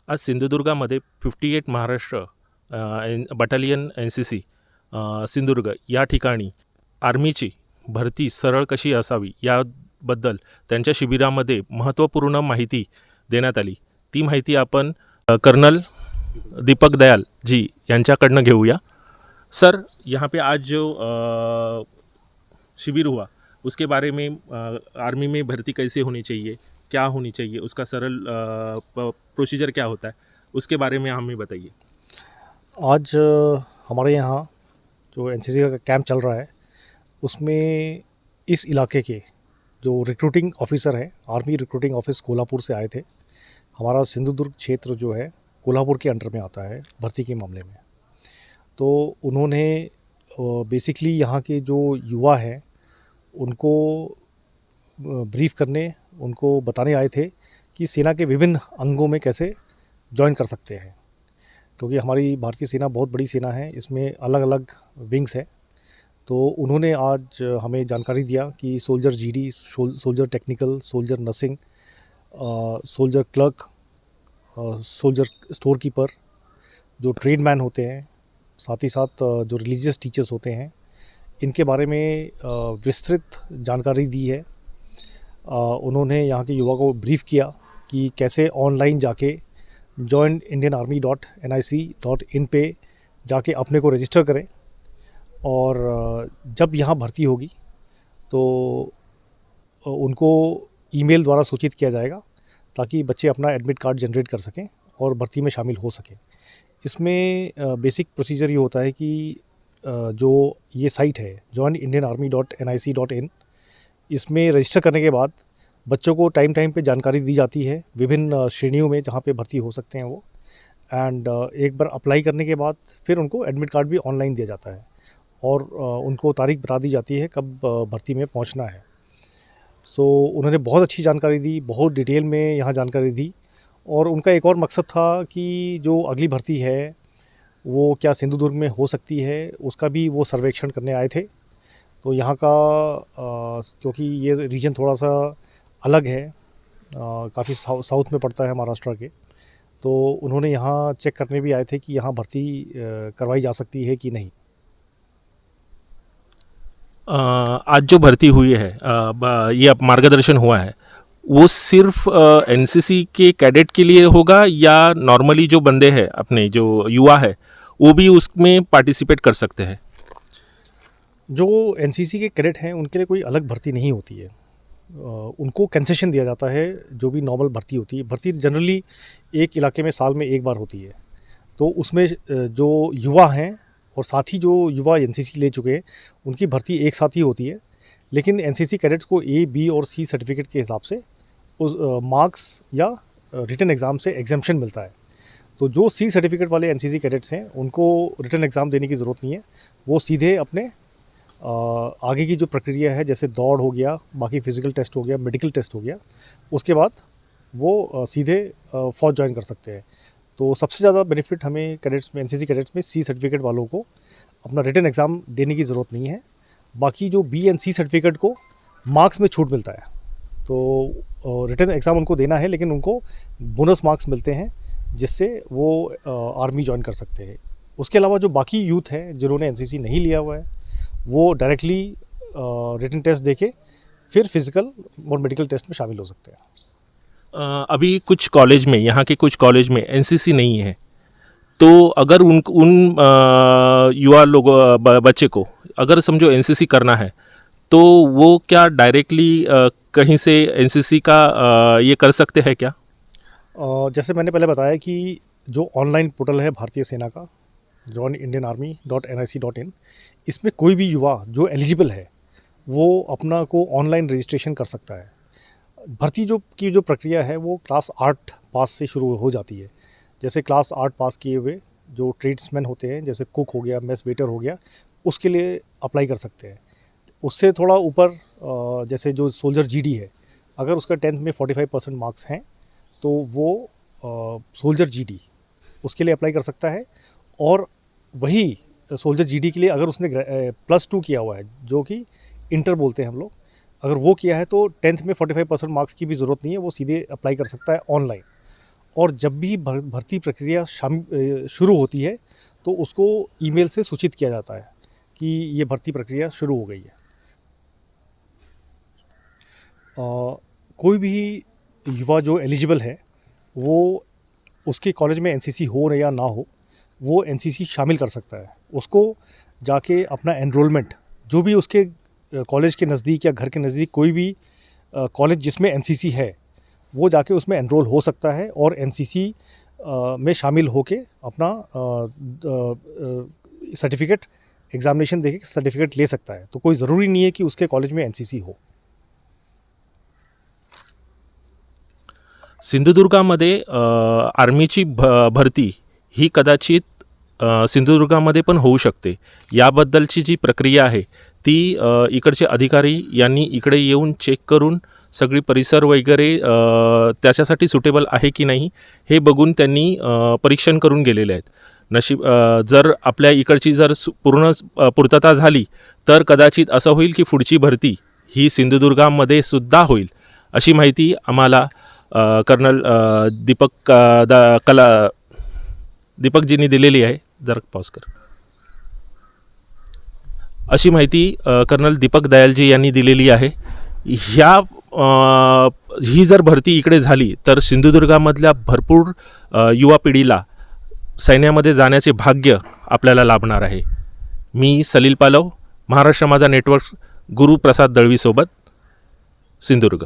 आज सिंधुदुर्गामध्ये 58 Maharashtra battalion NCC Sindhudurg या ठिकाणी आर्मीची भरती सरळ कशी असावी याबद्दल त्यांच्या शिबिरामध्ये महत्त्वपूर्ण माहिती देण्यात आली। ती माहिती आपण कर्नल दीपक दयाल जी यांच्याकडनं घेऊया। सर, यहाँ पे आज जो शिविर हुआ उसके बारे में आर्मी में भर्ती कैसे होनी चाहिए, क्या होनी चाहिए, उसका सरल प्रोसीजर क्या होता है, उसके बारे में हमें बताइए। आज हमारे यहाँ जो एनसीसी का कैंप चल रहा है उसमें इस इलाके के जो रिक्रूटिंग ऑफिसर हैं, आर्मी रिक्रूटिंग ऑफिस कोल्हापुर से आए थे। हमारा सिंधुदुर्ग क्षेत्र जो है कोल्हापुर के अंडर में आता है भर्ती के मामले में। तो उन्होंने बेसिकली यहाँ के जो युवा हैं उनको ब्रीफ करने, उनको बताने आए थे कि सेना के विभिन्न अंगों में कैसे ज्वाइन कर सकते हैं, क्योंकि हमारी भारतीय सेना बहुत बड़ी सेना है, इसमें अलग अलग विंग्स हैं। तो उन्होंने आज हमें जानकारी दिया कि soldier GD, soldier technical, soldier nursing, soldier clerk, soldier store keeper, जो ट्रेड मैन होते हैं, साथ ही साथ जो रिलीजियस टीचर्स होते हैं, इनके बारे में विस्तृत जानकारी दी है। उन्होंने यहाँ के युवा को ब्रीफ किया कि कैसे ऑनलाइन जाके joinindianarmy.nic.in पे जाके अपने को रजिस्टर करें, और जब यहाँ भर्ती होगी तो उनको ईमेल द्वारा सूचित किया जाएगा ताकि बच्चे अपना एडमिट कार्ड जनरेट कर सकें और भर्ती में शामिल हो सकें। इसमें बेसिक प्रोसीजर ये होता है कि जो ये साइट है joinindianarmy.nic.in, इसमें रजिस्टर करने के बाद बच्चों को टाइम टाइम पे जानकारी दी जाती है विभिन्न श्रेणियों में जहाँ पे भर्ती हो सकते हैं वो। एंड एक बार अप्लाई करने के बाद फिर उनको एडमिट कार्ड भी ऑनलाइन दिया जाता है और उनको तारीख बता दी जाती है कब भर्ती में पहुँचना है। सो उन्होंने बहुत अच्छी जानकारी दी, बहुत डिटेल में यहाँ जानकारी दी, और उनका एक और मकसद था कि जो अगली भर्ती है वो क्या सिंधुदुर्ग में हो सकती है, उसका भी वो सर्वेक्षण करने आए थे। तो यहाँ का क्योंकि ये रीजन थोड़ा सा अलग है, काफ़ी साउथ में पड़ता है महाराष्ट्र के, तो उन्होंने यहाँ चेक करने भी आए थे कि यहाँ भर्ती करवाई जा सकती है कि नहीं। आज जो भर्ती हुई है, ये मार्गदर्शन हुआ है, वो सिर्फ NCC के कैडेट के लिए होगा या नॉर्मली जो बंदे हैं अपने जो युवा है वो भी उसमें पार्टिसिपेट कर सकते हैं? जो NCC के कैडेट हैं उनके लिए कोई अलग भर्ती नहीं होती है, उनको कंसेशन दिया जाता है जो भी नॉर्मल भर्ती होती है। भर्ती जनरली एक इलाके में साल में एक बार होती है, तो उसमें जो युवा हैं और साथ ही जो युवा NCC ले चुके हैं उनकी भर्ती एक साथ ही होती है। लेकिन NCC कैडेट्स को A, B और C सर्टिफिकेट के हिसाब से उस मार्क्स या रिटन एग्ज़ाम से एग्जेम्पशन मिलता है। तो जो C सर्टिफिकेट वाले NCC कैडेट्स हैं उनको रिटन एग्ज़ाम देने की ज़रूरत नहीं है, वो सीधे अपने आगे की जो प्रक्रिया है, जैसे दौड़ हो गया, बाकी फ़िज़िकल टेस्ट हो गया, मेडिकल टेस्ट हो गया, उसके बाद वो सीधे फ़ौज ज्वाइन कर सकते हैं। तो सबसे ज़्यादा बेनिफिट हमें कैडेट्स में, NCC कैडेट्स में C सर्टिफिकेट वालों को अपना रिटन एग्ज़ाम देने की ज़रूरत नहीं है। बाकी जो B and C सर्टिफिकेट को मार्क्स में छूट मिलता है, तो रिटन एग्ज़ाम उनको देना है लेकिन उनको बोनस मार्क्स मिलते हैं जिससे वो आर्मी ज्वाइन कर सकते हैं। उसके अलावा जो बाकी यूथ हैं जिन्होंने NCC नहीं लिया हुआ है वो डायरेक्टली रिटन टेस्ट देके फिर फिज़िकल और मेडिकल टेस्ट में शामिल हो सकते हैं। अभी कुछ कॉलेज में, यहाँ के कुछ कॉलेज में NCC नहीं है, तो अगर उन युवा लोगों बच्चे को अगर समझो NCC करना है तो वो क्या डायरेक्टली कहीं से NCC का ये कर सकते हैं क्या? जैसे मैंने पहले बताया कि जो ऑनलाइन पोर्टल है भारतीय सेना का joinindianarmy.nic.in, इसमें कोई भी युवा जो एलिजिबल है वो अपना को ऑनलाइन रजिस्ट्रेशन कर सकता है। भर्ती जो प्रक्रिया है वो क्लास 8 पास से शुरू हो जाती है। जैसे क्लास 8 पास किए हुए जो ट्रेड्समैन होते हैं, जैसे कुक हो गया, मेस वेटर हो गया, उसके लिए अप्लाई कर सकते हैं। उससे थोड़ा ऊपर जैसे जो सोल्जर जीडी है, अगर उसका 10th में 45% मार्क्स हैं तो वो सोल्जर जीडी उसके लिए अप्लाई कर सकता है। और वही सोल्जर जीडी के लिए अगर उसने +2 किया हुआ है, जो कि इंटर बोलते हैं हम लोग, अगर वो किया है तो 10th में 45% मार्क्स की भी ज़रूरत नहीं है, वो सीधे अप्लाई कर सकता है ऑनलाइन। और जब भी भर्ती प्रक्रिया शुरू होती है तो उसको ईमेल से सूचित किया जाता है कि ये भर्ती प्रक्रिया शुरू हो गई है। कोई भी युवा जो एलिजिबल है वो उसके कॉलेज में एनसीसी हो या ना हो, वो एनसीसी शामिल कर सकता है। उसको जाके अपना एनरोलमेंट, जो भी उसके कॉलेज के नज़दीक या घर के नज़दीक कोई भी कॉलेज जिसमें एनसीसी है, वो जाके उसमें एनरोल हो सकता है और एनसीसी में शामिल होके अपना सर्टिफिकेट, एग्जामिनेशन देके सर्टिफिकेट ले सकता है। तो कोई ज़रूरी नहीं है कि उसके कॉलेज में एनसीसी हो। सिंधुदुर्गामध्ये आर्मीची भरती ही कदाचित सिंधुदुर्गामध्ये पण होऊ शकते। याबद्दलची जी प्रक्रिया आहे ती इकडचे अधिकारी यांनी इकडे येऊन चेक करून सगळी परिसर वगैरे त्याच्यासाठी सुटेबल आहे की नाही हे बघून त्यांनी परीक्षण करून गेलेले आहेत। नशीब जर आपल्या इकडची जर पूर्ण पूर्तता झाली तर कदाचित असं होईल की पुढची भरती ही सिंधुदुर्गामध्ये सुद्धा होईल, अशी माहिती आम्हाला कर्नल दीपकजींनी दिलेली आहे। जरा पॉज कर। अशी माहिती कर्नल दीपक दयालजी यांनी दिलेली आहे। ही जर भरती इकडे झाली तर सिंधुदुर्गामधल्या भरपूर युवा पिढीला सैन्यामध्ये जाण्याचे भाग्य आपल्याला लाभणार आहे। मी सलील पालव, महाराष्ट्र माझा नेटवर्क, गुरुप्रसाद दळवीसोबत, सिंधुदुर्ग।